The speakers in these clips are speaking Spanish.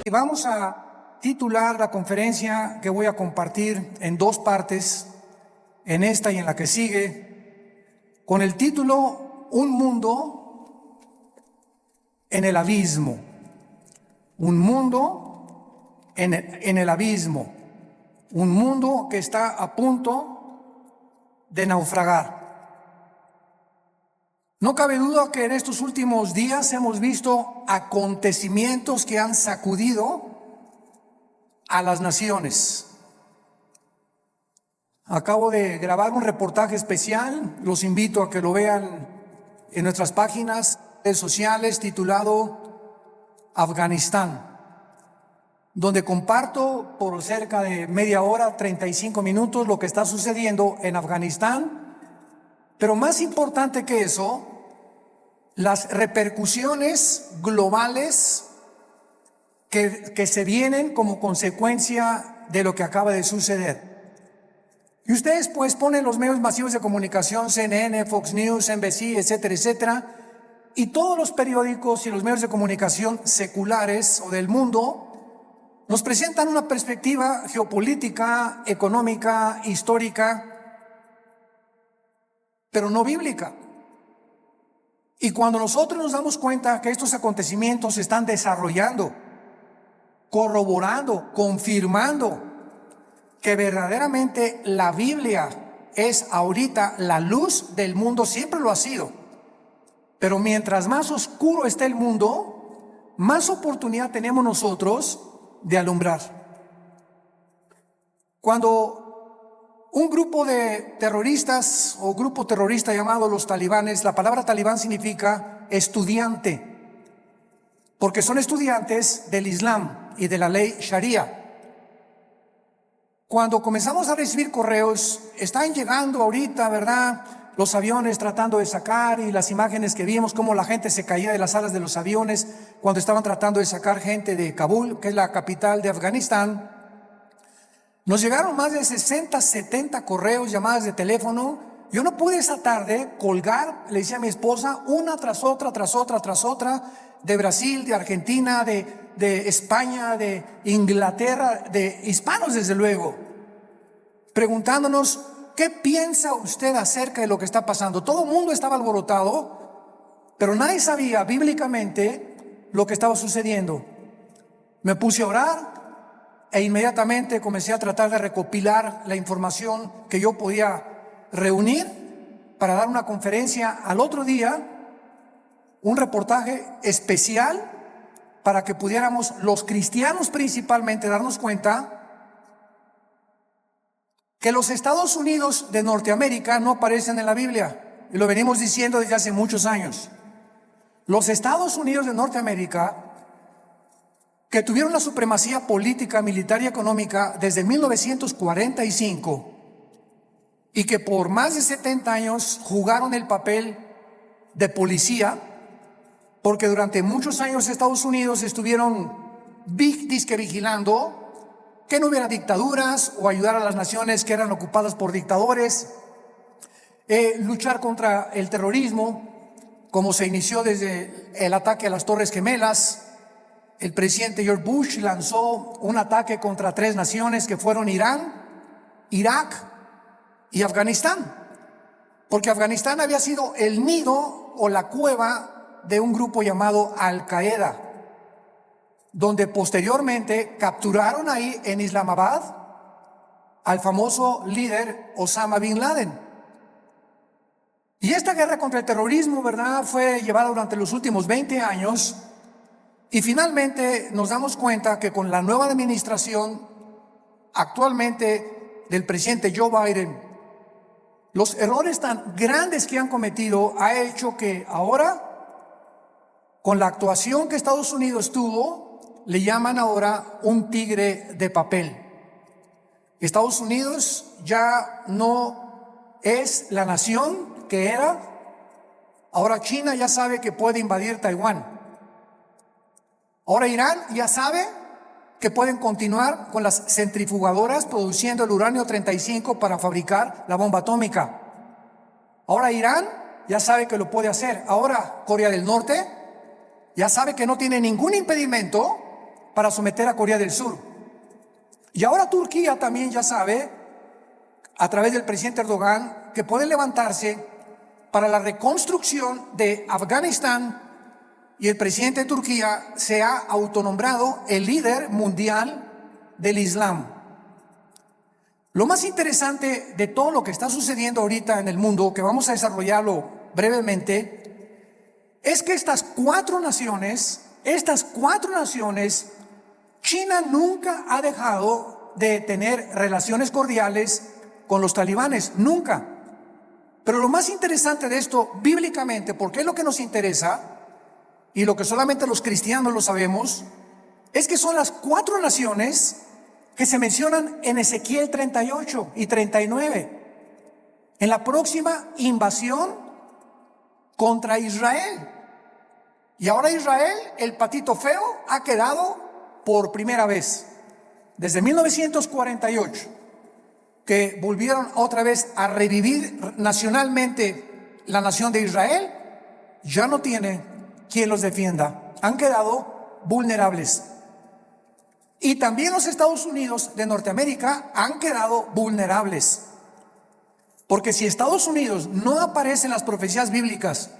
Y vamos a titular la conferencia que voy a compartir en dos partes, en esta y en la que sigue, con el título Un mundo en el abismo. Un mundo en el abismo. Un mundo que está a punto de naufragar. No cabe duda que en estos últimos días hemos visto acontecimientos que han sacudido a las naciones. Acabo de grabar un reportaje especial, los invito a que lo vean en nuestras páginas, redes sociales, titulado Afganistán, donde comparto por cerca de media hora, 35 minutos, lo que está sucediendo en Afganistán. Pero más importante que eso, las repercusiones globales que se vienen como consecuencia de lo que acaba de suceder. Y ustedes pues ponen los medios masivos de comunicación, CNN, Fox News, NBC, etcétera, etcétera, y todos los periódicos y los medios de comunicación seculares o del mundo nos presentan una perspectiva geopolítica, económica, histórica, pero no bíblica. Y cuando nosotros nos damos cuenta que estos acontecimientos se están desarrollando, corroborando, confirmando que verdaderamente la Biblia es ahorita la luz del mundo, siempre lo ha sido. Pero mientras más oscuro esté el mundo, más oportunidad tenemos nosotros de alumbrar. Cuando un grupo de terroristas o grupo terrorista llamado los talibanes, la palabra talibán significa estudiante, porque son estudiantes del Islam y de la ley Sharia. Cuando comenzamos a recibir correos, están llegando ahorita, ¿verdad?, los aviones tratando de sacar, y las imágenes que vimos, cómo la gente se caía de las alas de los aviones cuando estaban tratando de sacar gente de Kabul, que es la capital de Afganistán. Nos llegaron más de 60, 70 correos, llamadas de teléfono. Yo no pude esa tarde colgar, le decía a mi esposa, una tras otra, de Brasil, de Argentina, de España, de Inglaterra, de hispanos desde luego, preguntándonos, ¿qué piensa usted acerca de lo que está pasando? Todo el mundo estaba alborotado, pero nadie sabía bíblicamente lo que estaba sucediendo. Me puse a orar e inmediatamente comencé a tratar de recopilar la información que yo podía reunir para dar una conferencia al otro día, un reportaje especial para que pudiéramos los cristianos principalmente darnos cuenta que los Estados Unidos de Norteamérica no aparecen en la Biblia, y lo venimos diciendo desde hace muchos años. Los Estados Unidos de Norteamérica, que tuvieron la supremacía política, militar y económica desde 1945 y que por más de 70 años jugaron el papel de policía, porque durante muchos años Estados Unidos estuvieron vigilando que no hubiera dictaduras o ayudar a las naciones que eran ocupadas por dictadores, luchar contra el terrorismo, como se inició desde el ataque a las Torres Gemelas. El presidente George Bush lanzó un ataque contra 3 naciones que fueron Irán, Irak y Afganistán, porque Afganistán había sido el nido o la cueva de un grupo llamado Al-Qaeda, donde posteriormente capturaron ahí en Islamabad al famoso líder Osama Bin Laden. Y esta guerra contra el terrorismo, ¿verdad?, fue llevada durante los últimos 20 años. Y finalmente nos damos cuenta que con la nueva administración actualmente del presidente Joe Biden, los errores tan grandes que han cometido ha hecho que ahora, con la actuación que Estados Unidos tuvo, le llaman ahora un tigre de papel. Estados Unidos ya no es la nación que era. Ahora China ya sabe que puede invadir Taiwán. Ahora Irán ya sabe que pueden continuar con las centrifugadoras produciendo el uranio 35 para fabricar la bomba atómica. Ahora Irán ya sabe que lo puede hacer. Ahora Corea del Norte ya sabe que no tiene ningún impedimento para someter a Corea del Sur. Y ahora Turquía también ya sabe, a través del presidente Erdogan, que puede levantarse para la reconstrucción de Afganistán, y el presidente de Turquía se ha autonombrado el líder mundial del Islam. Lo más interesante de todo lo que está sucediendo ahorita en el mundo, que vamos a desarrollarlo brevemente, es que estas cuatro naciones, China nunca ha dejado de tener relaciones cordiales con los talibanes, nunca. Pero lo más interesante de esto, bíblicamente, porque es lo que nos interesa, y lo que solamente los cristianos lo sabemos, es que son las cuatro naciones que se mencionan en Ezequiel 38 y 39, en la próxima invasión contra Israel. Y ahora Israel, el patito feo, ha quedado por primera vez, desde 1948, que volvieron otra vez a revivir nacionalmente la nación de Israel, ya no tiene quien los defienda, han quedado vulnerables. Y también los Estados Unidos de Norteamérica han quedado vulnerables, porque si Estados Unidos no aparece en las profecías bíblicas,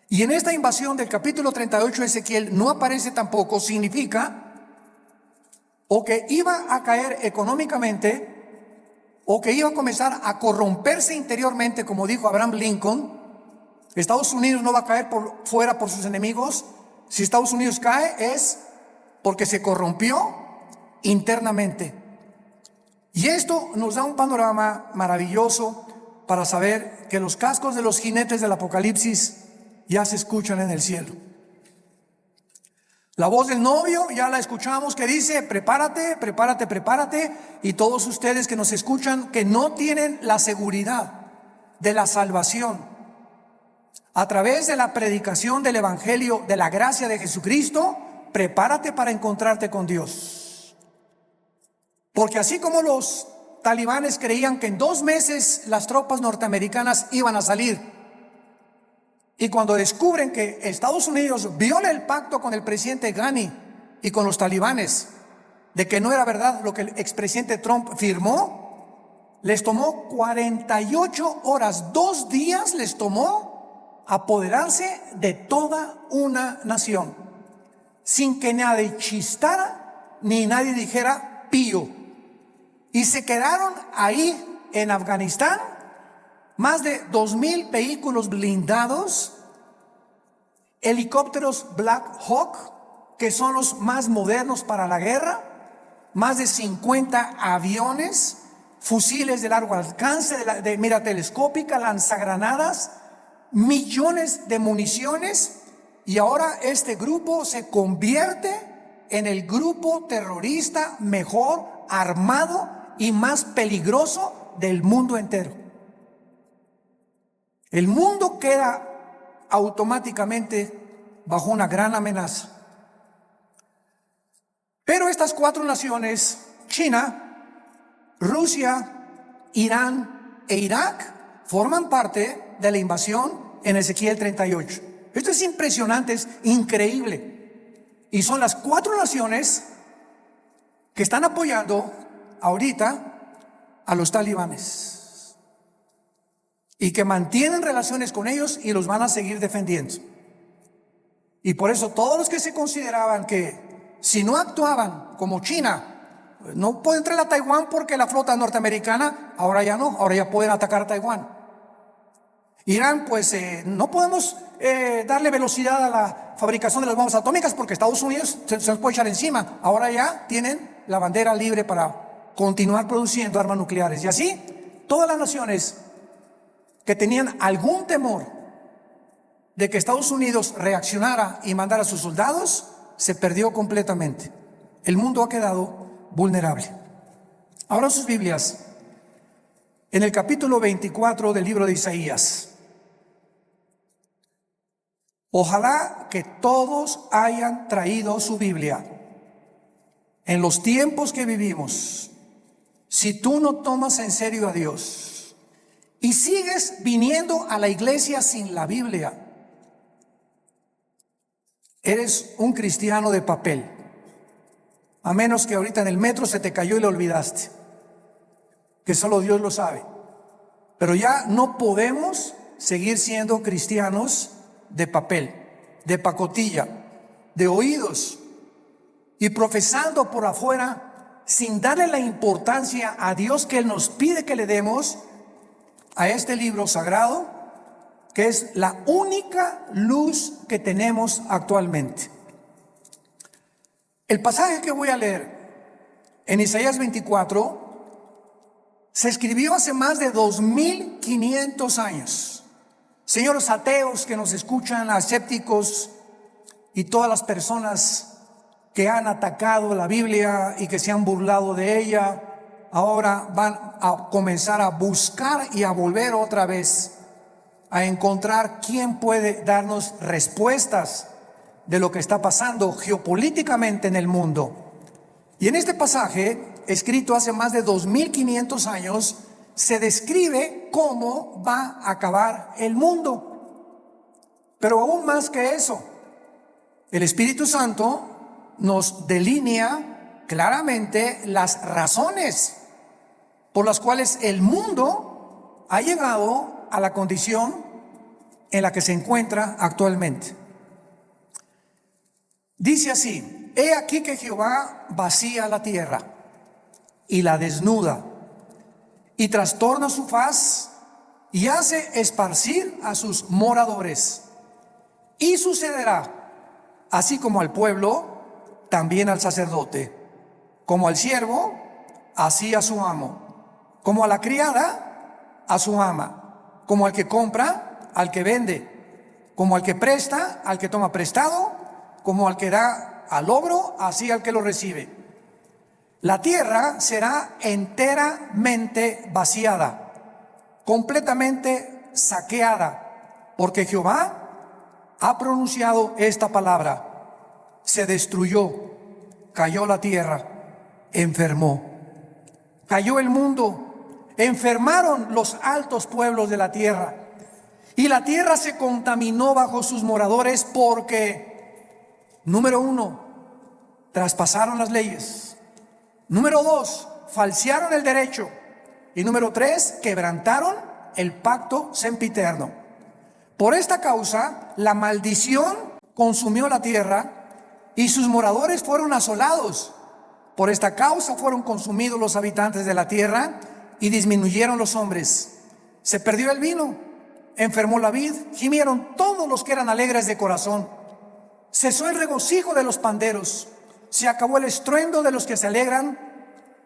y en esta invasión del capítulo 38 de Ezequiel no aparece tampoco, significa o que iba a caer económicamente, o que iba a comenzar a corromperse interiormente, como dijo Abraham Lincoln. Estados Unidos no va a caer fuera por sus enemigos. Si Estados Unidos cae es porque se corrompió internamente. Y esto nos da un panorama maravilloso para saber que los cascos de los jinetes del Apocalipsis ya se escuchan en el cielo. La voz del novio ya la escuchamos, que dice: prepárate, prepárate, prepárate. Y todos ustedes que nos escuchan, que no tienen la seguridad de la salvación a través de la predicación del evangelio de la gracia de Jesucristo, prepárate para encontrarte con Dios. Porque así como los talibanes creían que en 2 meses las tropas norteamericanas iban a salir, y cuando descubren que Estados Unidos viola el pacto con el presidente Ghani y con los talibanes, de que no era verdad lo que el expresidente Trump firmó, les tomó 48 horas, 2 días les tomó apoderarse de toda una nación, sin que nadie chistara ni nadie dijera pío. Y se quedaron ahí en Afganistán más de 2,000 vehículos blindados, helicópteros Black Hawk, que son los más modernos para la guerra, más de 50 aviones, fusiles de largo alcance, de mira telescópica, lanzagranadas, millones de municiones. Y ahora este grupo se convierte en el grupo terrorista mejor armado y más peligroso del mundo entero. El mundo queda automáticamente bajo una gran amenaza. Pero estas 4 naciones, China, Rusia, Irán e Irak, forman parte de la invasión en Ezequiel 38. Esto es impresionante, es increíble. Y son las 4 naciones que están apoyando ahorita a los talibanes, y que mantienen relaciones con ellos y los van a seguir defendiendo. Y por eso todos los que se consideraban que si no actuaban como China, no puede entrar a Taiwán porque la flota norteamericana, ahora ya no, ahora ya pueden atacar a Taiwán. Irán, pues no podemos darle velocidad a la fabricación de las bombas atómicas porque Estados Unidos se nos puede echar encima. Ahora ya tienen la bandera libre para continuar produciendo armas nucleares. Y así, todas las naciones que tenían algún temor de que Estados Unidos reaccionara y mandara a sus soldados, se perdió completamente. El mundo ha quedado vulnerable. Ahora sus Biblias, en el capítulo 24 del libro de Isaías. Ojalá que todos hayan traído su Biblia. En los tiempos que vivimos, si tú no tomas en serio a Dios y sigues viniendo a la iglesia sin la Biblia, eres un cristiano de papel. a menos que ahorita en el metro se te cayó y lo olvidaste, que solo Dios lo sabe. Pero ya no podemos seguir siendo cristianos de papel, de pacotilla, de oídos, y profesando por afuera sin darle la importancia a Dios que Él nos pide que le demos a este libro sagrado, que es la única luz que tenemos actualmente. El pasaje que voy a leer en Isaías 24 se escribió hace más de 2500 años. Señores ateos que nos escuchan, escépticos y todas las personas que han atacado la Biblia y que se han burlado de ella, ahora van a comenzar a buscar y a volver otra vez a encontrar quién puede darnos respuestas de lo que está pasando geopolíticamente en el mundo. Y en este pasaje, escrito hace más de 2500 años, se describe cómo va a acabar el mundo. Pero aún más que eso, el Espíritu Santo nos delinea claramente las razones por las cuales el mundo ha llegado a la condición en la que se encuentra actualmente. Dice así: he aquí que Jehová vacía la tierra y la desnuda, y trastorna su faz y hace esparcir a sus moradores. Y sucederá, así como al pueblo, también al sacerdote, como al siervo, así a su amo, como a la criada, a su ama, como al que compra, al que vende, como al que presta, al que toma prestado, como al que da al obro, así al que lo recibe. La tierra será enteramente vaciada, completamente saqueada, porque Jehová ha pronunciado esta palabra. Se destruyó, cayó la tierra, enfermó. Cayó el mundo, enfermaron los altos pueblos de la tierra, y la tierra se contaminó bajo sus moradores porque, número 1, traspasaron las leyes. Número 2, falsearon el derecho. Y número 3, quebrantaron el pacto sempiterno. Por esta causa, la maldición consumió la tierra y sus moradores fueron asolados. Por esta causa fueron consumidos los habitantes de la tierra y disminuyeron los hombres. Se perdió el vino, enfermó la vid, gimieron todos los que eran alegres de corazón. Cesó el regocijo de los panderos, se acabó el estruendo de los que se alegran,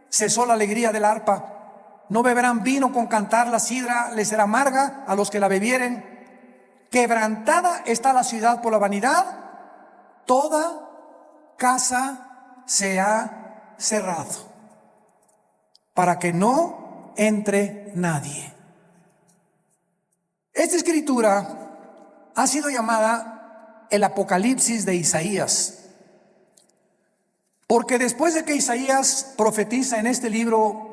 cesó la alegría del arpa. No beberán vino con cantar, la sidra les será amarga a los que la bebieren. Quebrantada está la ciudad por la vanidad, toda casa se ha cerrado, para que no entre nadie. Esta escritura ha sido llamada el Apocalipsis de Isaías, porque después de que Isaías profetiza en este libro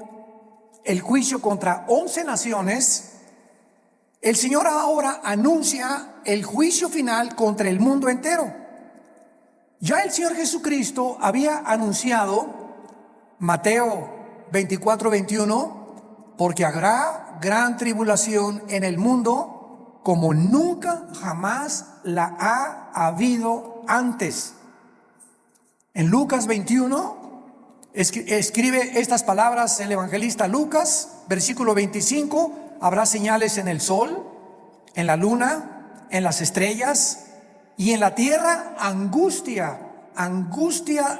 el juicio contra 11 naciones, el Señor ahora anuncia el juicio final contra el mundo entero. Ya el Señor Jesucristo había anunciado, Mateo 24:21, porque habrá gran tribulación en el mundo como nunca jamás la ha habido antes. En Lucas 21 escribe estas palabras el evangelista Lucas, versículo 25: habrá señales en el sol, en la luna, en las estrellas, y en la tierra angustia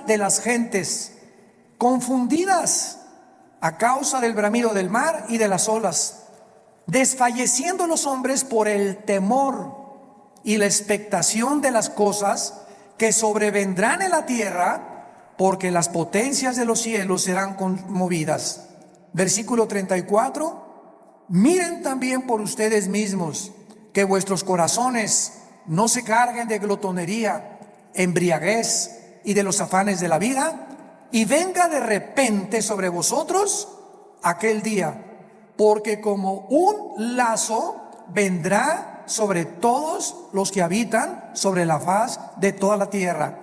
de las gentes, confundidas a causa del bramido del mar y de las olas, desfalleciendo los hombres por el temor y la expectación de las cosas que sobrevendrán en la tierra, porque las potencias de los cielos serán conmovidas. Versículo 34: miren también por ustedes mismos, que vuestros corazones no se carguen de glotonería, embriaguez y de los afanes de la vida, y venga de repente sobre vosotros aquel día, porque como un lazo vendrá sobre todos los que habitan sobre la faz de toda la tierra.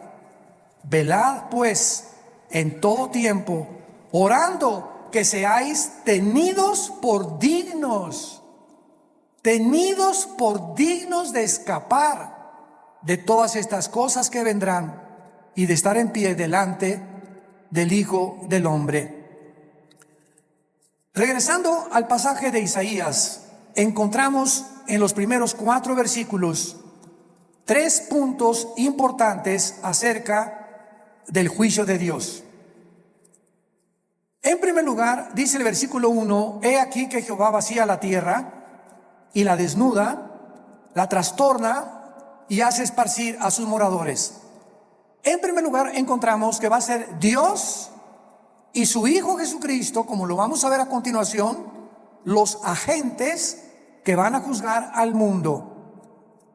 Velad pues, en todo tiempo, orando que seáis tenidos por dignos de escapar de todas estas cosas que vendrán y de estar en pie delante del Hijo del Hombre. Regresando al pasaje de Isaías, encontramos en los primeros 4 versículos 3 puntos importantes acerca del juicio de Dios. En primer lugar, dice el versículo 1, he aquí que Jehová vacía la tierra y la desnuda, la trastorna y hace esparcir a sus moradores. En primer lugar, encontramos que va a ser Dios y su Hijo Jesucristo, como lo vamos a ver a continuación, los agentes que van a juzgar al mundo.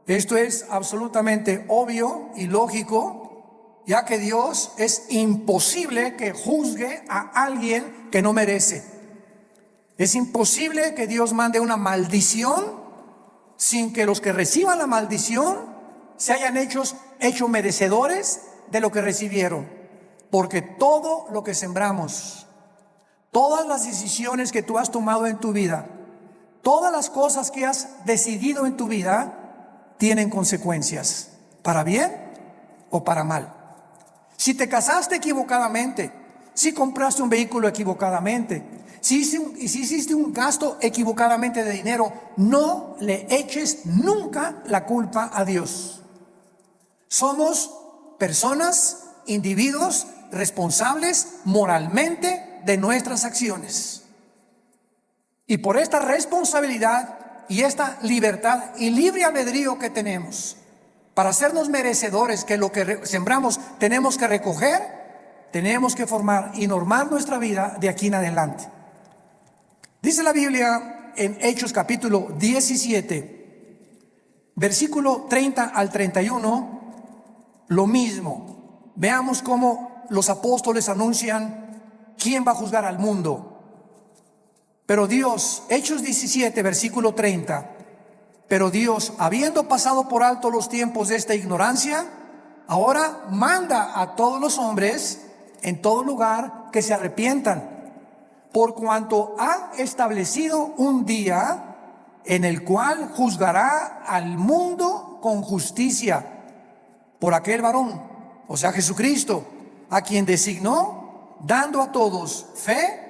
Esto es absolutamente obvio y lógico, ya que Dios es imposible que juzgue a alguien que no merece. Es imposible que Dios mande una maldición sin que los que reciban la maldición se hayan hecho merecedores de lo que recibieron. Porque todo lo que sembramos, todas las decisiones que tú has tomado en tu vida, todas las cosas que has decidido en tu vida, tienen consecuencias, para bien o para mal. Si te casaste equivocadamente, si compraste un vehículo equivocadamente, si hiciste un gasto equivocadamente de dinero, no le eches nunca la culpa a Dios. Somos personas, individuos responsables moralmente de nuestras acciones. Y por esta responsabilidad y esta libertad y libre albedrío que tenemos para hacernos merecedores que lo que sembramos tenemos que recoger, tenemos que formar y normar nuestra vida de aquí en adelante. Dice la Biblia en Hechos capítulo 17, versículo 30 al 31, lo mismo. Veamos cómo los apóstoles anuncian quién va a juzgar al mundo. Pero Dios, Hechos 17, versículo 30, pero Dios, habiendo pasado por alto los tiempos de esta ignorancia, ahora manda a todos los hombres en todo lugar que se arrepientan, por cuanto ha establecido un día en el cual juzgará al mundo con justicia por aquel varón, o sea Jesucristo, a quien designó, dando a todos fe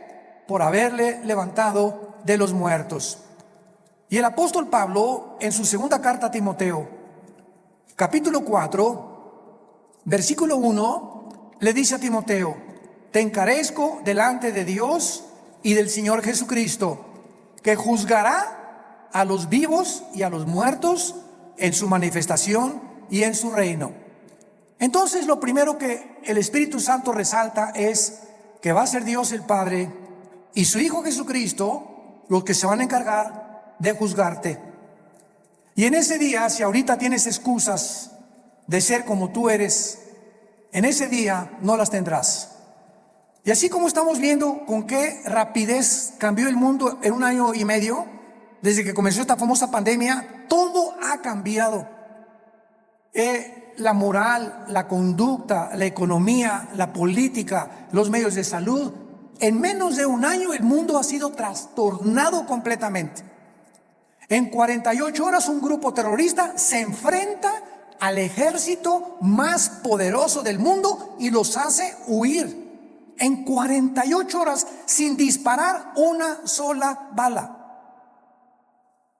por haberle levantado de los muertos. Y el apóstol Pablo, en su segunda carta a Timoteo, capítulo 4, versículo 1, le dice a Timoteo: te encarezco delante de Dios y del Señor Jesucristo, que juzgará a los vivos y a los muertos en su manifestación y en su reino. Entonces, lo primero que el Espíritu Santo resalta es que va a ser Dios el Padre y su Hijo Jesucristo los que se van a encargar de juzgarte. Y en ese día, si ahorita tienes excusas de ser como tú eres, en ese día no las tendrás. Y así como estamos viendo con qué rapidez cambió el mundo en 1 año y medio, desde que comenzó esta famosa pandemia, todo ha cambiado. La moral, la conducta, la economía, la política, los medios de salud. En menos de 1 año el mundo ha sido trastornado completamente. En 48 horas un grupo terrorista se enfrenta al ejército más poderoso del mundo y los hace huir. En 48 horas sin disparar una sola bala.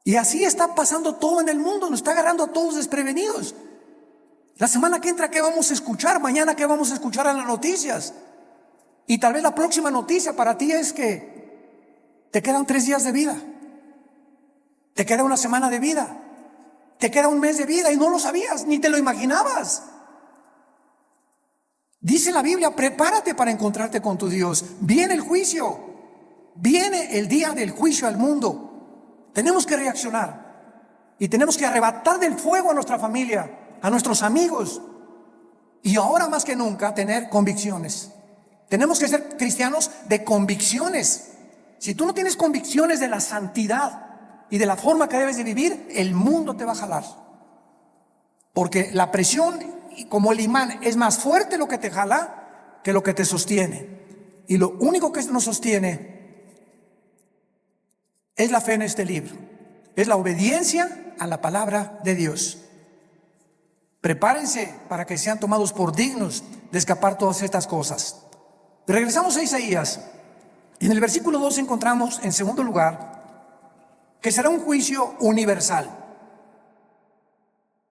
Y así está pasando todo en el mundo, nos está agarrando a todos desprevenidos. La semana que entra, ¿qué vamos a escuchar? Mañana, ¿qué vamos a escuchar en las noticias? Y tal vez la próxima noticia para ti es que te quedan 3 días de vida, te queda 1 semana de vida, te queda 1 mes de vida y no lo sabías, ni te lo imaginabas. Dice la Biblia: prepárate para encontrarte con tu Dios. Viene el juicio, viene el día del juicio al mundo. Tenemos que reaccionar y tenemos que arrebatar del fuego a nuestra familia, a nuestros amigos, y ahora más que nunca tener convicciones. Tenemos que ser cristianos de convicciones. Si tú no tienes convicciones de la santidad y de la forma que debes de vivir, el mundo te va a jalar, porque la presión, como el imán, es más fuerte lo que te jala que lo que te sostiene. Y lo único que nos sostiene es la fe en este libro. Es la obediencia a la palabra de Dios. Prepárense para que sean tomados por dignos de escapar todas estas cosas. Regresamos a Isaías. Y en el versículo 2 encontramos, en segundo lugar, que será un juicio universal.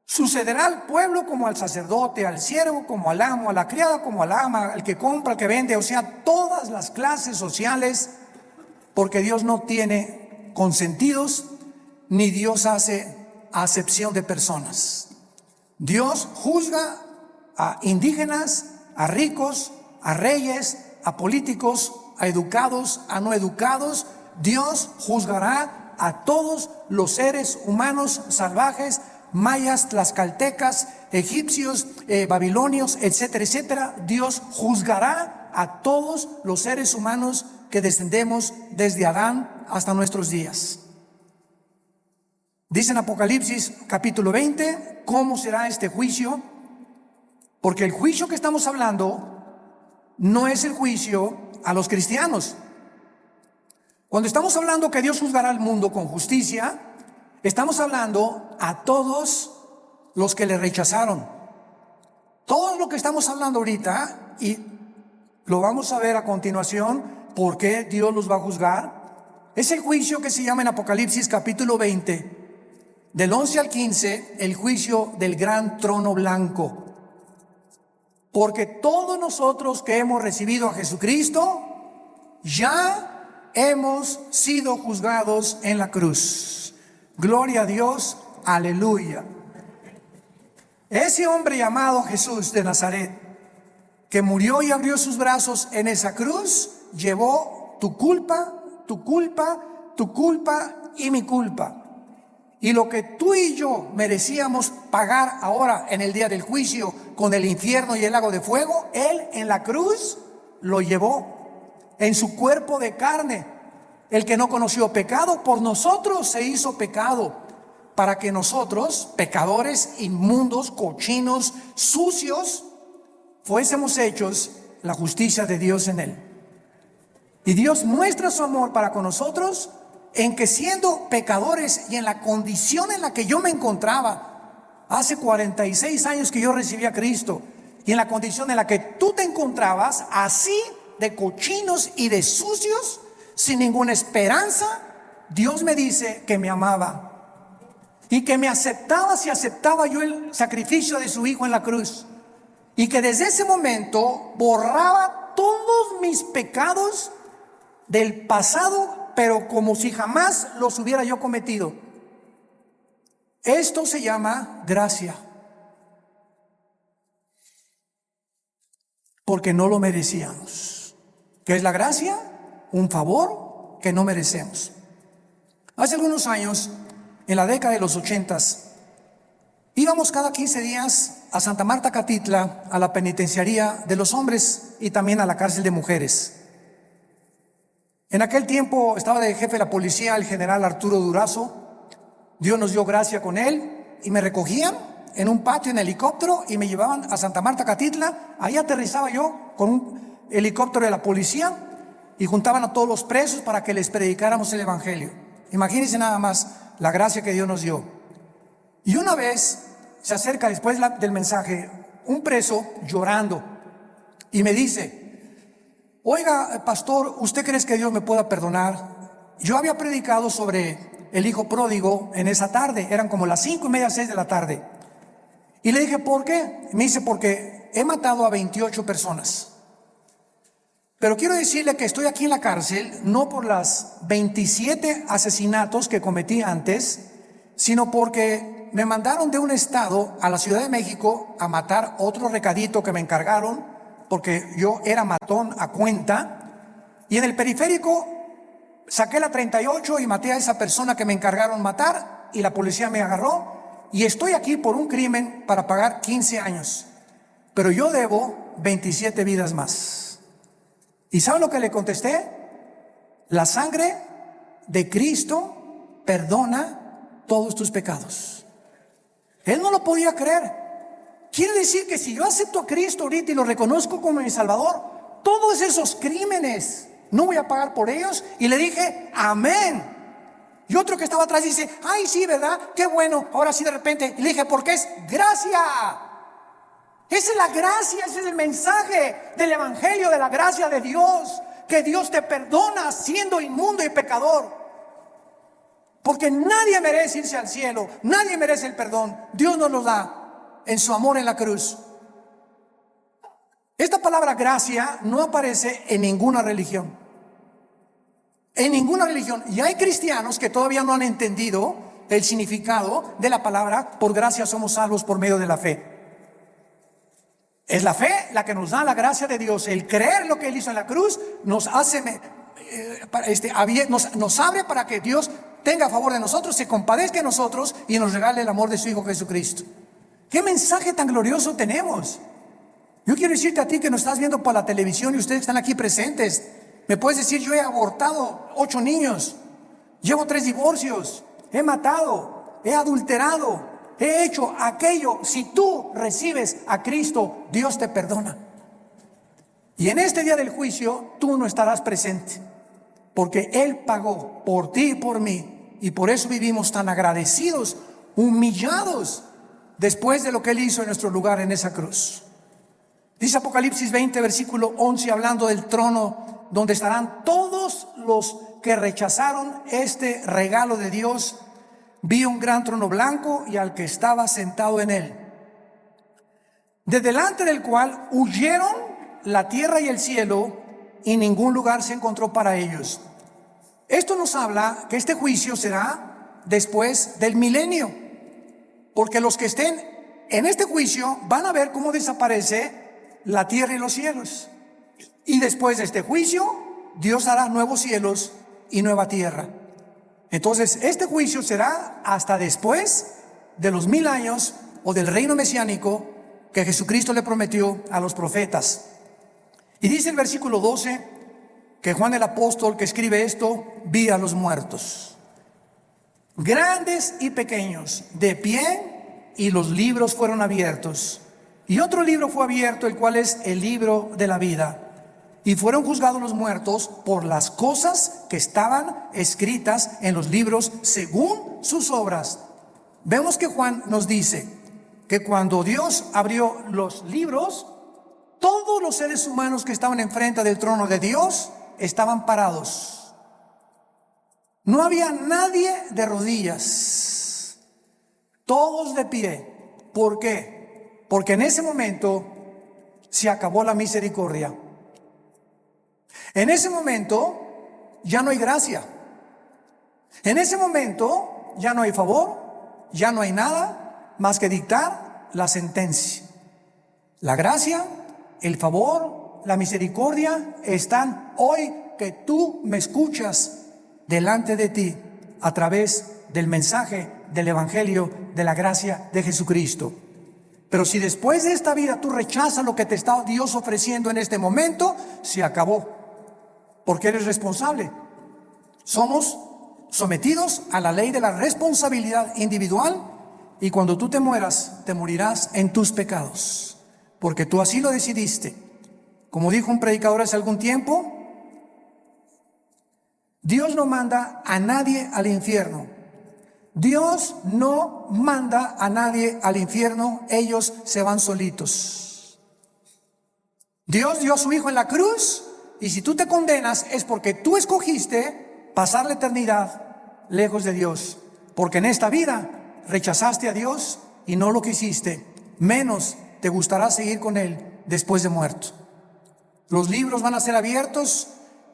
Sucederá al pueblo como al sacerdote, al siervo como al amo, a la criada como al ama, al que compra, al que vende, o sea, todas las clases sociales, porque Dios no tiene consentidos, ni Dios hace acepción de personas. Dios juzga a indígenas, a ricos, a reyes, a políticos, a educados, a no educados. Dios juzgará a todos los seres humanos salvajes, mayas, tlaxcaltecas, egipcios, babilonios, etcétera, etcétera. Dios juzgará a todos los seres humanos que descendemos desde Adán hasta nuestros días. Dice en Apocalipsis capítulo 20, ¿cómo será este juicio? Porque el juicio que estamos hablando no es el juicio a los cristianos. Cuando estamos hablando que Dios juzgará al mundo con justicia, estamos hablando a todos los que le rechazaron. Todo lo que estamos hablando ahorita, y lo vamos a ver a continuación, por qué Dios los va a juzgar, es el juicio que se llama en Apocalipsis capítulo 20, del 11 al 15, el juicio del gran trono blanco. Porque todos nosotros que hemos recibido a Jesucristo, ya hemos sido juzgados en la cruz. Gloria a Dios, aleluya. Ese hombre llamado Jesús de Nazaret, que murió y abrió sus brazos en esa cruz, llevó tu culpa, tu culpa, tu culpa y mi culpa. Y lo que tú y yo merecíamos pagar ahora en el día del juicio con el infierno y el lago de fuego, Él en la cruz lo llevó en su cuerpo de carne. El que no conoció pecado, por nosotros se hizo pecado, para que nosotros, pecadores, inmundos, cochinos, sucios, fuésemos hechos la justicia de Dios en Él. Y Dios muestra su amor para con nosotros en que, siendo pecadores y en la condición en la que yo me encontraba hace 46 años que yo recibí a Cristo, y en la condición en la que tú te encontrabas, así de cochinos y de sucios, sin ninguna esperanza, Dios me dice que me amaba y que me aceptaba si aceptaba yo el sacrificio de su Hijo en la cruz, y que desde ese momento borraba todos mis pecados del pasado, pero como si jamás los hubiera yo cometido. Esto se llama gracia, porque no lo merecíamos. ¿Qué es la gracia? Un favor que no merecemos. Hace algunos años, en la década de los 80s, íbamos cada 15 días a Santa Marta Catitla, a la penitenciaría de los hombres y también a la cárcel de mujeres. En aquel tiempo estaba de jefe de la policía el general Arturo Durazo. Dios nos dio gracia con él y me recogían en un patio en helicóptero y me llevaban a Santa Marta Catitla. Ahí aterrizaba yo con un helicóptero de la policía y juntaban a todos los presos para que les predicáramos el evangelio. Imagínense nada más la gracia que Dios nos dio. Y una vez se acerca, después del mensaje, un preso llorando y me dice: oiga, pastor, ¿usted cree que Dios me pueda perdonar? Yo había predicado sobre el hijo pródigo en esa tarde, eran como las 5:30, 6 de la tarde. Y le dije, ¿por qué? Me dice, porque he matado a 28 personas. Pero quiero decirle que estoy aquí en la cárcel no por las 27 asesinatos que cometí antes, sino porque me mandaron de un estado a la Ciudad de México a matar otro recadito que me encargaron, porque yo era matón a cuenta, y en el periférico saqué la 38 y maté a esa persona que me encargaron matar, y la policía me agarró, y estoy aquí por un crimen para pagar 15 años, pero yo debo 27 vidas más. ¿Y saben lo que le contesté? La sangre de Cristo perdona todos tus pecados. Él no lo podía creer. Quiere decir que si yo acepto a Cristo ahorita y lo reconozco como mi Salvador, todos esos crímenes no voy a pagar por ellos. Y le dije, amén. Y otro que estaba atrás dice, ay, sí, ¿verdad? Qué bueno. Ahora sí, de repente. Y le dije, ¿por qué es gracia? Esa es la gracia, ese es el mensaje del evangelio, de la gracia de Dios. Que Dios te perdona siendo inmundo y pecador. Porque nadie merece irse al cielo, nadie merece el perdón. Dios nos lo da en su amor en la cruz. Esta palabra gracia no aparece en ninguna religión. En ninguna religión. Y hay cristianos que todavía no han entendido el significado de la palabra por gracia somos salvos por medio de la fe. Es la fe la que nos da la gracia de Dios. El creer lo que Él hizo en la cruz nos hace, nos abre para que Dios tenga a favor de nosotros, se compadezca de nosotros y nos regale el amor de su Hijo Jesucristo. ¿Qué mensaje tan glorioso tenemos? Yo quiero decirte a ti que nos estás viendo por la televisión y ustedes están aquí presentes. Me puedes decir, yo he abortado 8 niños, llevo 3 divorcios, he matado, he adulterado, he hecho aquello. Si tú recibes a Cristo, Dios te perdona. Y en este día del juicio, tú no estarás presente, porque Él pagó por ti y por mí. Y por eso vivimos tan agradecidos, humillados, después de lo que Él hizo en nuestro lugar en esa cruz. Dice Apocalipsis 20, versículo 11, hablando del trono donde estarán todos los que rechazaron este regalo de Dios. Vi un gran trono blanco y al que estaba sentado en él, de delante del cual huyeron la tierra y el cielo, y ningún lugar se encontró para ellos. Esto nos habla que este juicio será después del milenio, porque los que estén en este juicio van a ver cómo desaparece la tierra y los cielos. Y después de este juicio, Dios hará nuevos cielos y nueva tierra. Entonces, este juicio será hasta después de los 1000 años o del reino mesiánico que Jesucristo le prometió a los profetas. Y dice el versículo 12 que Juan el apóstol que escribe esto, vi a los muertos, grandes y pequeños, de pie, y los libros fueron abiertos. Y otro libro fue abierto, el cual es el libro de la vida. Y fueron juzgados los muertos por las cosas que estaban escritas en los libros según sus obras. Vemos que Juan nos dice que cuando Dios abrió los libros, todos los seres humanos que estaban enfrente del trono de Dios estaban parados. No había nadie de rodillas, todos de pie. ¿Por qué? Porque en ese momento se acabó la misericordia. En ese momento ya no hay gracia. En ese momento ya no hay favor, ya no hay nada más que dictar la sentencia. La gracia, el favor, la misericordia están hoy que tú me escuchas delante de ti a través del mensaje del evangelio de la gracia de Jesucristo. Pero si después de esta vida tú rechazas lo que te está Dios ofreciendo en este momento, se acabó. Porque eres responsable. Somos sometidos a la ley de la responsabilidad individual, y cuando tú te mueras, te morirás en tus pecados, porque tú así lo decidiste. Como dijo un predicador hace algún tiempo, Dios no manda a nadie al infierno. Dios no manda a nadie al infierno, ellos se van solitos. Dios dio a su Hijo en la cruz, y si tú te condenas es porque tú escogiste pasar la eternidad lejos de Dios, porque en esta vida rechazaste a Dios y no lo quisiste, menos te gustará seguir con Él después de muerto. Los libros van a ser abiertos,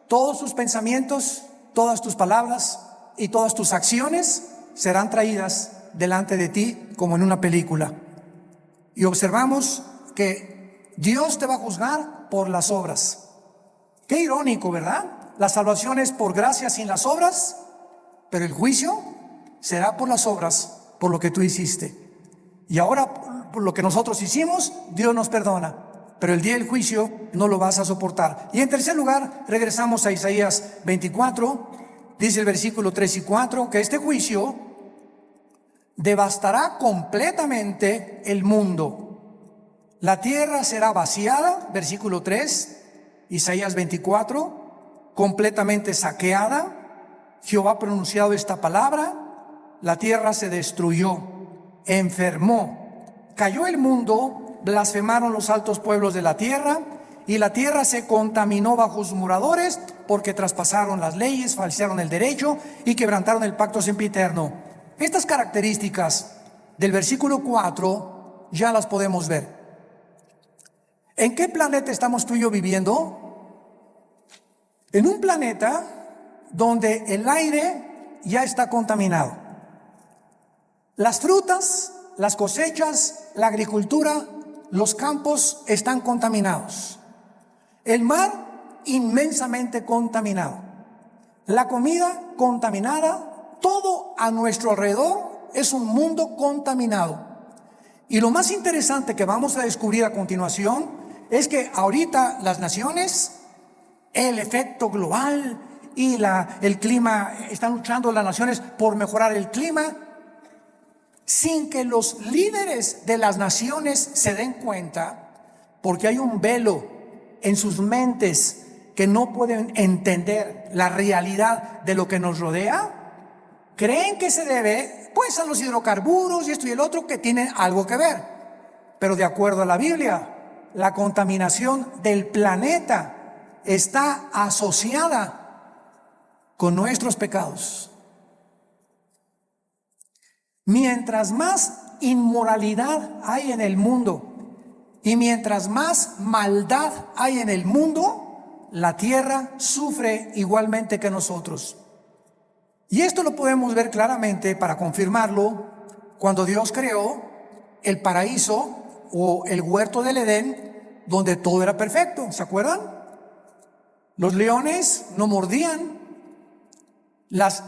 todos tus pensamientos, todas tus palabras y todas tus acciones serán traídas delante de ti como en una película. Y observamos que Dios te va a juzgar por las obras. Qué irónico, ¿verdad? La salvación es por gracia sin las obras, pero el juicio será por las obras, por lo que tú hiciste. Y ahora, por lo que nosotros hicimos, Dios nos perdona, pero el día del juicio no lo vas a soportar. Y en tercer lugar, regresamos a Isaías 24, dice el versículo 3 y 4, que este juicio devastará completamente el mundo. La tierra será vaciada, versículo 3, Isaías 24, completamente saqueada. Jehová ha pronunciado esta palabra, la tierra se destruyó, enfermó, cayó el mundo, blasfemaron los altos pueblos de la tierra, y la tierra se contaminó bajo sus moradores, porque traspasaron las leyes, falsearon el derecho y quebrantaron el pacto sempiterno. Estas características del versículo 4 ya las podemos ver. ¿En qué planeta estamos tú y yo viviendo? En un planeta donde el aire ya está contaminado. Las frutas, las cosechas, la agricultura, los campos están contaminados. El mar inmensamente contaminado. La comida contaminada. Todo a nuestro alrededor es un mundo contaminado. Y lo más interesante que vamos a descubrir a continuación es que ahorita las naciones, el efecto global y el clima, están luchando las naciones por mejorar el clima, sin que los líderes de las naciones se den cuenta, porque hay un velo en sus mentes que no pueden entender la realidad de lo que nos rodea. Creen que se debe pues a los hidrocarburos y esto y el otro, que tienen algo que ver. Pero de acuerdo a la Biblia, la contaminación del planeta está asociada con nuestros pecados. Mientras más inmoralidad hay en el mundo y mientras más maldad hay en el mundo, la tierra sufre igualmente que nosotros. Y esto lo podemos ver claramente, para confirmarlo, cuando Dios creó el paraíso o el huerto del Edén, donde todo era perfecto. ¿Se acuerdan? Los leones no mordían, las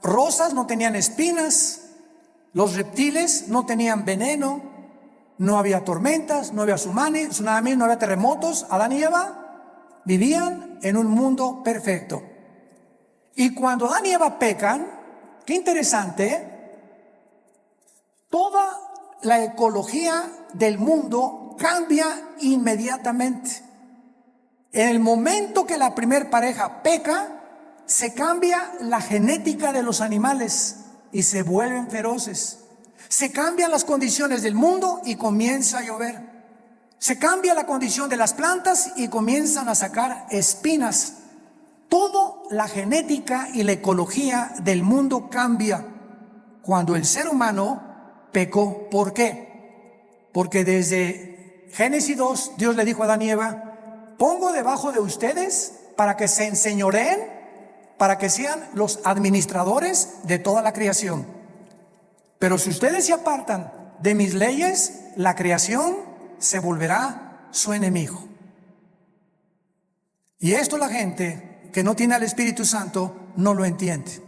rosas no tenían espinas, los reptiles no tenían veneno, no había tormentas, no había tsunamis, no había terremotos. Adán y Eva vivían en un mundo perfecto. Y cuando Adán y Eva pecan, qué interesante, toda la ecología del mundo cambia inmediatamente. En el momento que la primer pareja peca, se cambia la genética de los animales y se vuelven feroces. Se cambian las condiciones del mundo y comienza a llover. Se cambia la condición de las plantas y comienzan a sacar espinas. Toda la genética y la ecología del mundo cambia cuando el ser humano pecó. ¿Por qué? Porque desde Génesis 2, Dios le dijo a Adán y Eva: pongo debajo de ustedes para que se enseñoreen, para que sean los administradores de toda la creación. Pero si ustedes se apartan de mis leyes, la creación se volverá su enemigo. Y esto la gente que no tiene al Espíritu Santo no lo entiende.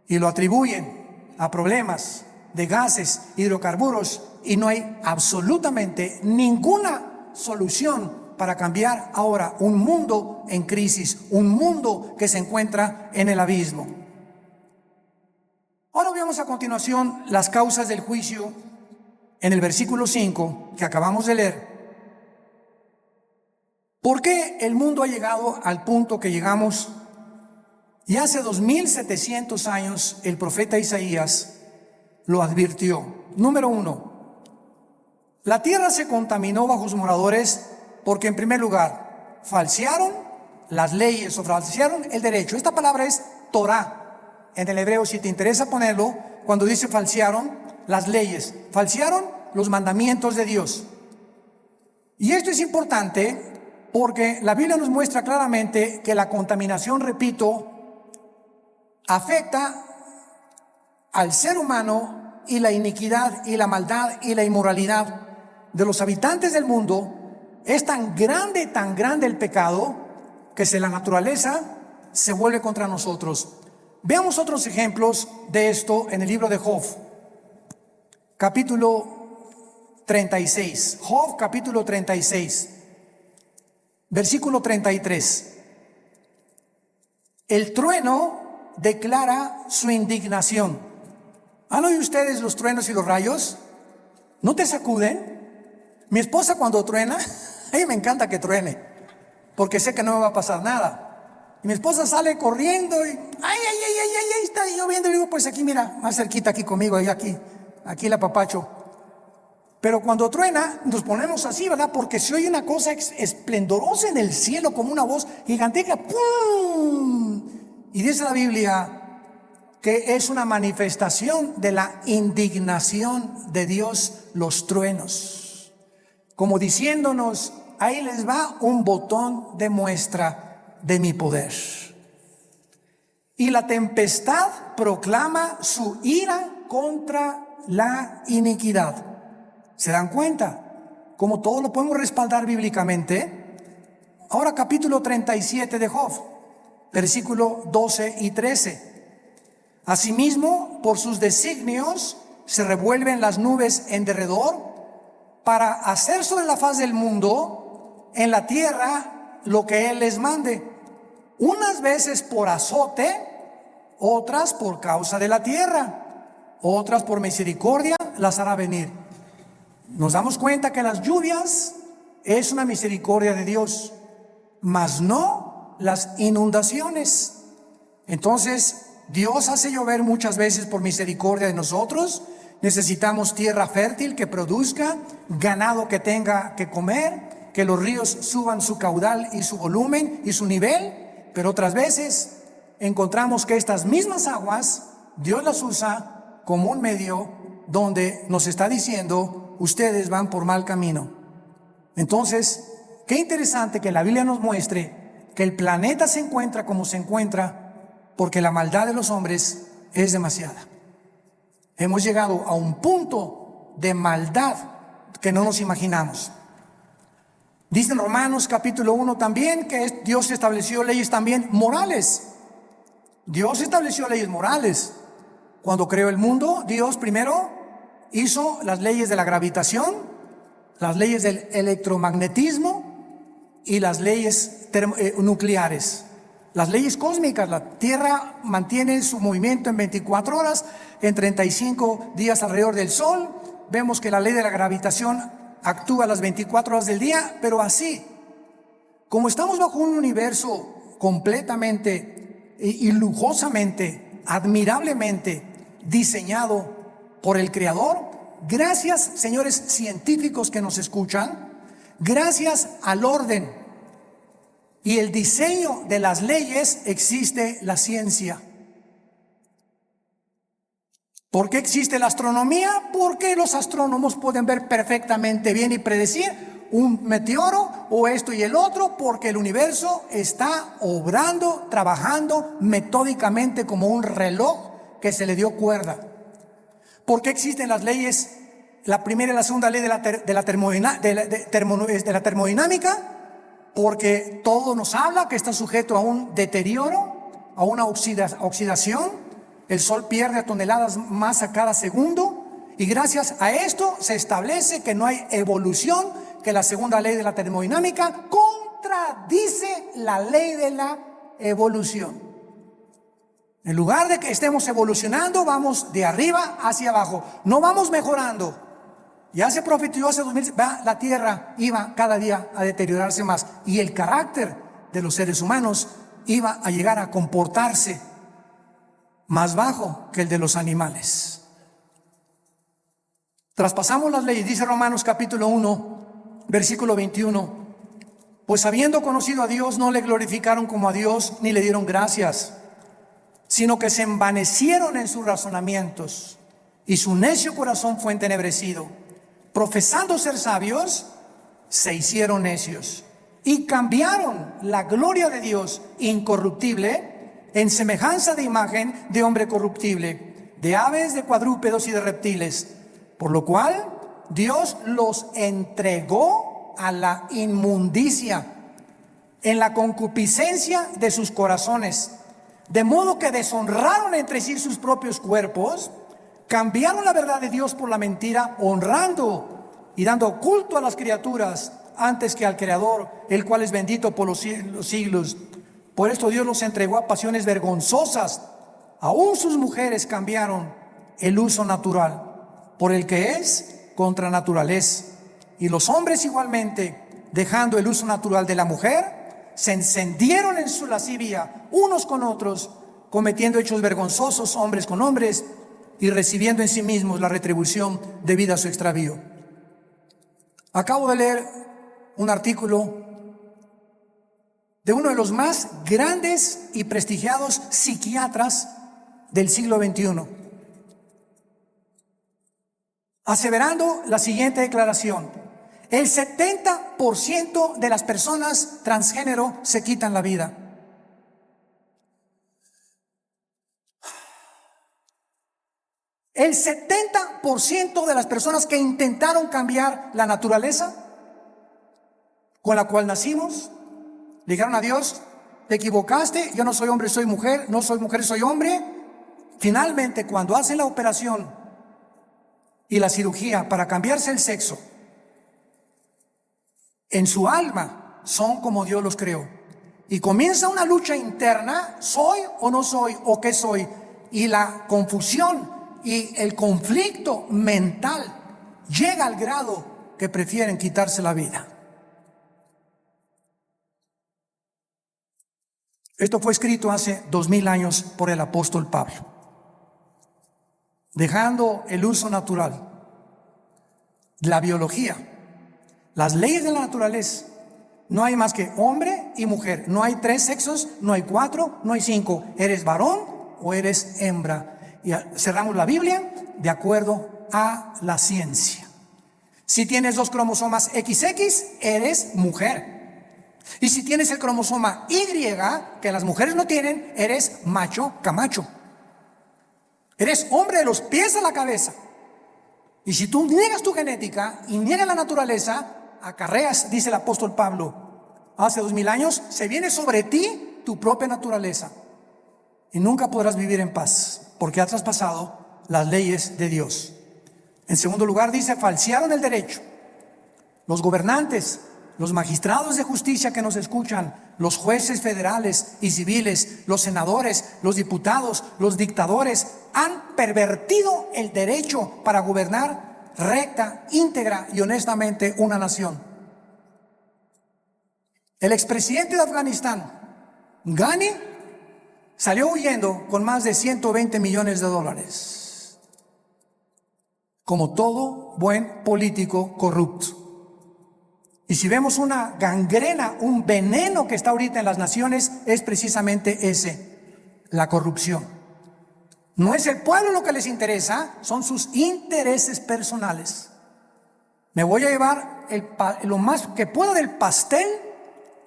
Y lo atribuyen a problemas de gases, hidrocarburos, y no hay absolutamente ninguna solución para cambiar ahora un mundo en crisis, un mundo que se encuentra en el abismo. Ahora veamos a continuación las causas del juicio en el versículo 5 que acabamos de leer. ¿Por qué el mundo ha llegado al punto que llegamos? Y hace 2700 años el profeta Isaías lo advirtió. Número 1, la tierra se contaminó bajo sus moradores porque, en primer lugar, falsearon las leyes o falsearon el derecho. Esta palabra es Torah en el hebreo, si te interesa ponerlo, cuando dice falsearon las leyes, falsearon los mandamientos de Dios. Y esto es importante porque la Biblia nos muestra claramente que la contaminación, repito, afecta al ser humano, y la iniquidad y la maldad y la inmoralidad de los habitantes del mundo es tan grande el pecado, que la naturaleza se vuelve contra nosotros. Veamos otros ejemplos de esto en el libro de Job, capítulo 36. Job, capítulo 36, versículo 33. El trueno declara su indignación. ¿Han oído ustedes los truenos y los rayos? ¿No te sacuden? Mi esposa cuando truena, a mí me encanta que truene, porque sé que no me va a pasar nada. Y mi esposa sale corriendo y, ay, está lloviendo. Y digo, pues aquí, mira, más cerquita aquí conmigo, y aquí la apapacho. Pero cuando truena, nos ponemos así, ¿verdad? Porque se oye una cosa esplendorosa en el cielo, como una voz gigantesca, ¡pum! Y dice la Biblia que es una manifestación de la indignación de Dios los truenos, como diciéndonos, ahí les va un botón de muestra de mi poder. Y la tempestad proclama su ira contra la iniquidad. ¿Se dan cuenta? Como todo lo podemos respaldar bíblicamente. Ahora capítulo 37 de Job, versículo 12 y 13. Asimismo, por sus designios se revuelven las nubes en derredor para hacer sobre la faz del mundo, en la tierra, lo que Él les mande. Unas veces por azote, otras por causa de la tierra, otras por misericordia las hará venir. Nos damos cuenta que las lluvias es una misericordia de Dios, mas no las inundaciones. Entonces, Dios hace llover muchas veces por misericordia de nosotros. Necesitamos tierra fértil que produzca, ganado que tenga que comer, que los ríos suban su caudal y su volumen y su nivel. Pero otras veces encontramos que estas mismas aguas Dios las usa como un medio donde nos está diciendo, ustedes van por mal camino. Entonces, qué interesante que la Biblia nos muestre que el planeta se encuentra como se encuentra porque la maldad de los hombres es demasiada. Hemos llegado a un punto de maldad que no nos imaginamos. Dice en Romanos capítulo 1 también que Dios estableció leyes también morales. Dios estableció leyes morales. Cuando creó el mundo, Dios primero hizo las leyes de la gravitación, las leyes del electromagnetismo y las leyes nucleares. Las leyes cósmicas, la Tierra mantiene su movimiento en 24 horas, en 35 días alrededor del Sol. Vemos que la ley de la gravitación actúa las 24 horas del día, pero así, como estamos bajo un universo completamente y lujosamente, admirablemente diseñado por el Creador, gracias, señores científicos que nos escuchan, gracias al orden y el diseño de las leyes existe la ciencia. ¿Por qué existe la astronomía? Porque los astrónomos pueden ver perfectamente bien y predecir un meteoro o esto y el otro, porque el universo está obrando, trabajando metódicamente como un reloj que se le dio cuerda. ¿Por qué existen las leyes? La primera y la segunda ley de la termodinámica. Porque todo nos habla que está sujeto a un deterioro, a una oxidación. El Sol pierde toneladas más a cada segundo. Y gracias a esto se establece que no hay evolución, que la segunda ley de la termodinámica contradice la ley de la evolución. En lugar de que estemos evolucionando, vamos de arriba hacia abajo. No vamos mejorando. Ya se profetizó hace 2000, la tierra iba cada día a deteriorarse más y el carácter de los seres humanos iba a llegar a comportarse más bajo que el de los animales. Traspasamos las leyes, dice Romanos capítulo 1, versículo 21. Pues habiendo conocido a Dios, no le glorificaron como a Dios ni le dieron gracias, sino que se envanecieron en sus razonamientos y su necio corazón fue entenebrecido. Profesando ser sabios, se hicieron necios y cambiaron la gloria de Dios incorruptible en semejanza de imagen de hombre corruptible, de aves, de cuadrúpedos y de reptiles, por lo cual Dios los entregó a la inmundicia en la concupiscencia de sus corazones, de modo que deshonraron entre sí sus propios cuerpos, cambiaron la verdad de Dios por la mentira, honrando y dando culto a las criaturas antes que al Creador, el cual es bendito por los siglos. Por esto Dios los entregó a pasiones vergonzosas. Aún sus mujeres cambiaron el uso natural por el que es contra naturaleza, Y los hombres igualmente, dejando el uso natural de la mujer, se encendieron en su lascivia unos con otros, cometiendo hechos vergonzosos hombres con hombres y recibiendo en sí mismos la retribución debida a su extravío. Acabo de leer un artículo de uno de los más grandes y prestigiados psiquiatras del siglo XXI, aseverando la siguiente declaración: el 70% de las personas transgénero se quitan la vida. El 70% de las personas que intentaron cambiar la naturaleza con la cual nacimos, le dijeron a Dios: te equivocaste, yo no soy hombre, soy mujer, no soy mujer, soy hombre. Finalmente, cuando hacen la operación y la cirugía para cambiarse el sexo, en su alma son como Dios los creó. Y comienza una lucha interna: ¿soy o no soy? ¿O qué soy? Y la confusión y el conflicto mental llega al grado que prefieren quitarse la vida. Esto fue escrito hace 2000 años por el apóstol Pablo. Dejando el uso natural, la biología, las leyes de la naturaleza, no hay más que hombre y mujer. No hay 3 sexos, no hay 4, no hay 5. Eres varón o eres hembra. Y cerramos la Biblia de acuerdo a la ciencia. Si tienes 2 cromosomas XX, eres mujer. Y si tienes el cromosoma Y, que las mujeres no tienen, eres macho camacho. Eres hombre de los pies a la cabeza. Y si tú niegas tu genética y niegas la naturaleza, acarreas, dice el apóstol Pablo, hace 2000 años, se viene sobre ti tu propia naturaleza. Y nunca podrás vivir en paz, porque has traspasado las leyes de Dios. En segundo lugar, dice: falsearon el derecho. Los gobernantes, los magistrados de justicia que nos escuchan, los jueces federales y civiles, los senadores, los diputados, los dictadores, han pervertido el derecho para gobernar recta, íntegra y honestamente una nación. El expresidente de Afganistán, Ghani, salió huyendo con más de 120 millones de dólares, como todo buen político corrupto. Y si vemos una gangrena, un veneno que está ahorita en las naciones, es precisamente ese: la corrupción. No es el pueblo lo que les interesa, son sus intereses personales. Me voy a llevar lo más que puedo del pastel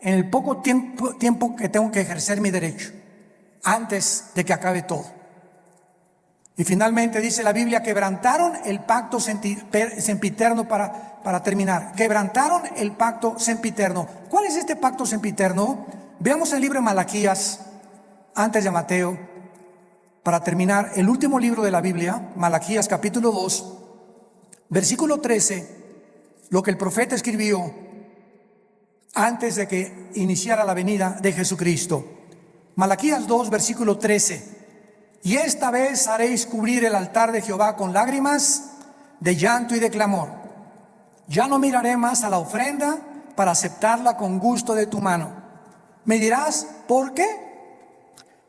en el poco tiempo que tengo que ejercer mi derecho, antes de que acabe todo. Y finalmente dice la Biblia: quebrantaron el pacto sempiterno. Para terminar, quebrantaron el pacto sempiterno. ¿Cuál es este pacto sempiterno? Veamos el libro de Malaquías, antes de Mateo, para terminar, el último libro de la Biblia, Malaquías capítulo 2, versículo 13, lo que el profeta escribió antes de que iniciara la venida de Jesucristo. Malaquías 2, versículo 13: y esta vez haréis cubrir el altar de Jehová con lágrimas, de llanto y de clamor. Ya no miraré más a la ofrenda para aceptarla con gusto de tu mano. Me dirás: ¿por qué?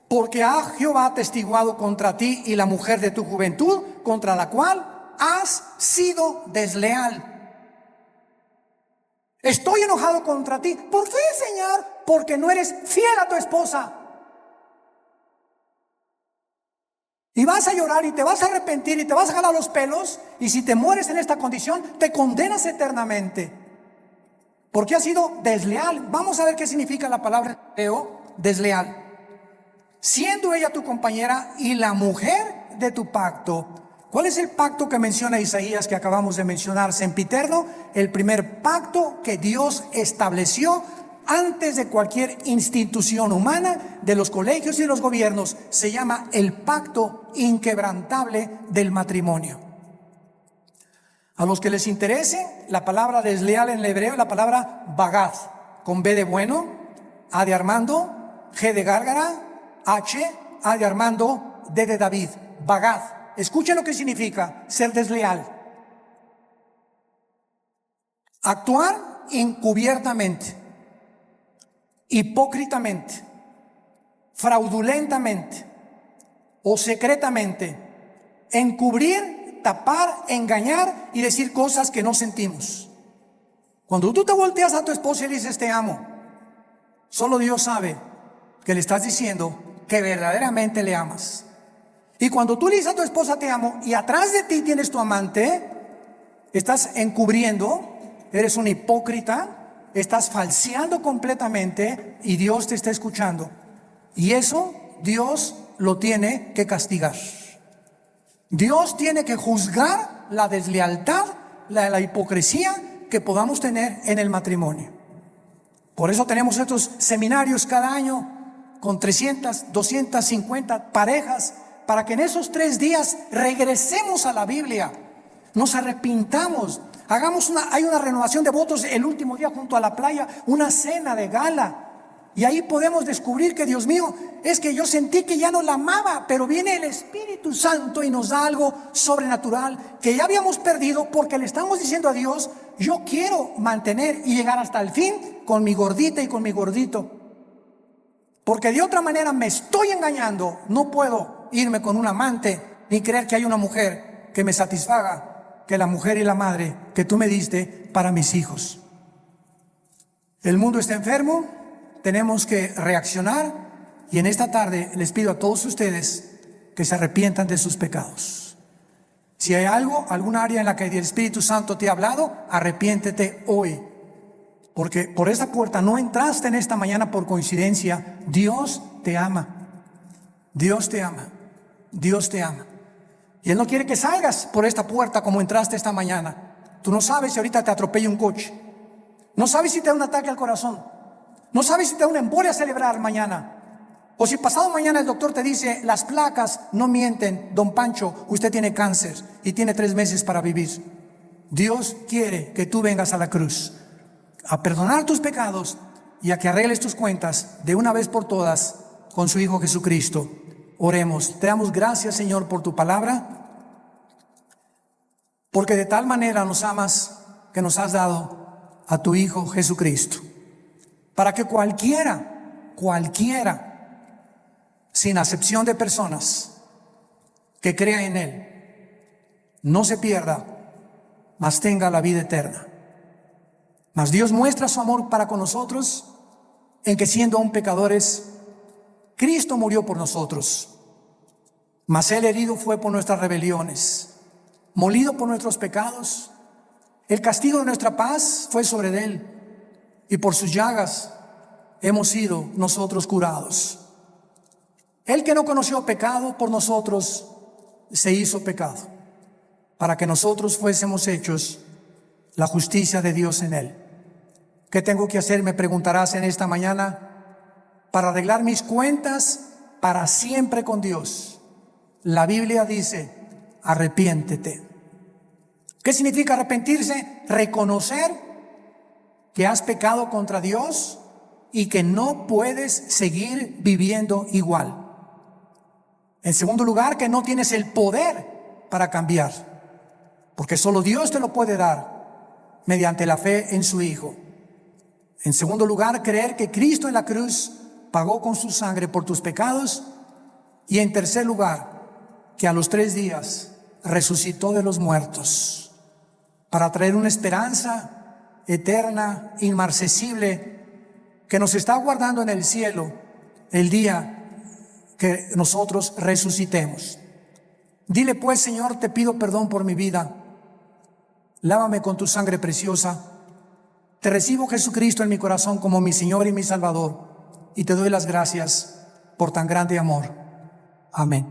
Porque ha Jehová testiguado contra ti y la mujer de tu juventud, contra la cual has sido desleal. Estoy enojado contra ti. ¿Por qué, Señor? Porque no eres fiel a tu esposa. Y vas a llorar y te vas a arrepentir y te vas a jalar los pelos, y si te mueres en esta condición, te condenas eternamente, porque has sido desleal. Vamos a ver qué significa la palabra desleal. Siendo ella tu compañera y la mujer de tu pacto. ¿Cuál es el pacto que menciona Isaías que acabamos de mencionar? Sempiterno, el primer pacto que Dios estableció antes de cualquier institución humana, de los colegios y de los gobiernos. Se llama el pacto inquebrantable del matrimonio. A los que les interese, la palabra desleal en el hebreo es la palabra bagad, con B de bueno, A de Armando, G de Gárgara, H, A de Armando, D de David. Bagad. Escuchen lo que significa ser desleal. Actuar encubiertamente, hipócritamente, fraudulentamente o secretamente, encubrir, tapar, engañar y decir cosas que no sentimos. Cuando tú te volteas a tu esposa y dices te amo, solo Dios sabe que le estás diciendo que verdaderamente le amas. Y cuando tú le dices a tu esposa te amo y atrás de ti tienes tu amante, estás encubriendo, eres un hipócrita, estás falseando completamente y Dios te está escuchando. Y eso Dios lo tiene que castigar. Dios tiene que juzgar la deslealtad, la hipocresía que podamos tener en el matrimonio. Por eso tenemos estos seminarios cada año con 300, 250 parejas, para que en esos 3 días regresemos a la Biblia, nos arrepintamos, hay una renovación de votos el último día junto a la playa, una cena de gala. Y ahí podemos descubrir que, Dios mío, es que yo sentí que ya no la amaba, pero viene el Espíritu Santo y nos da algo sobrenatural que ya habíamos perdido, porque le estamos diciendo a Dios, yo quiero mantener y llegar hasta el fin con mi gordita y con mi gordito. Porque de otra manera me estoy engañando. No puedo irme con un amante ni creer que hay una mujer que me satisfaga, que la mujer y la madre que tú me diste para mis hijos. El mundo está enfermo. Tenemos que reaccionar y en esta tarde les pido a todos ustedes que se arrepientan de sus pecados. Si hay algún área en la que el Espíritu Santo te ha hablado, arrepiéntete hoy. Porque por esta puerta no entraste en esta mañana por coincidencia. Dios te ama. Dios te ama. Dios te ama. Y Él no quiere que salgas por esta puerta como entraste esta mañana. Tú no sabes si ahorita te atropella un coche. No sabes si te da un ataque al corazón. No sabes si te da una embolia cerebral mañana. O si pasado mañana el doctor te dice, las placas no mienten, don Pancho, usted tiene cáncer y tiene 3 meses para vivir. Dios quiere que tú vengas a la cruz a perdonar tus pecados y a que arregles tus cuentas de una vez por todas con su Hijo Jesucristo. Oremos. Te damos gracias, Señor, por tu palabra, porque de tal manera nos amas que nos has dado a tu Hijo Jesucristo, para que cualquiera, sin acepción de personas, que crea en Él, no se pierda, mas tenga la vida eterna. Mas Dios muestra su amor para con nosotros en que, siendo aún pecadores, Cristo murió por nosotros. Mas Él herido fue por nuestras rebeliones, molido por nuestros pecados. El castigo de nuestra paz fue sobre Él, y por sus llagas hemos sido nosotros curados. Él, que no conoció pecado, por nosotros se hizo pecado, para que nosotros fuésemos hechos la justicia de Dios en Él. ¿Qué tengo que hacer? Me preguntarás en esta mañana. Para arreglar mis cuentas para siempre con Dios, la Biblia dice, arrepiéntete. ¿Qué significa arrepentirse? Reconocer que has pecado contra Dios y que no puedes seguir viviendo igual. En segundo lugar, que no tienes el poder para cambiar, porque solo Dios te lo puede dar mediante la fe en su Hijo. En segundo lugar, creer que Cristo en la cruz pagó con su sangre por tus pecados. Y en tercer lugar, que a los 3 días resucitó de los muertos para traer una esperanza eterna, inmarcesible, que nos está aguardando en el cielo el día que nosotros resucitemos. Dile pues, Señor, te pido perdón por mi vida. Lávame con tu sangre preciosa. Te recibo, Jesucristo, en mi corazón como mi Señor y mi Salvador, y te doy las gracias por tan grande amor. Amén.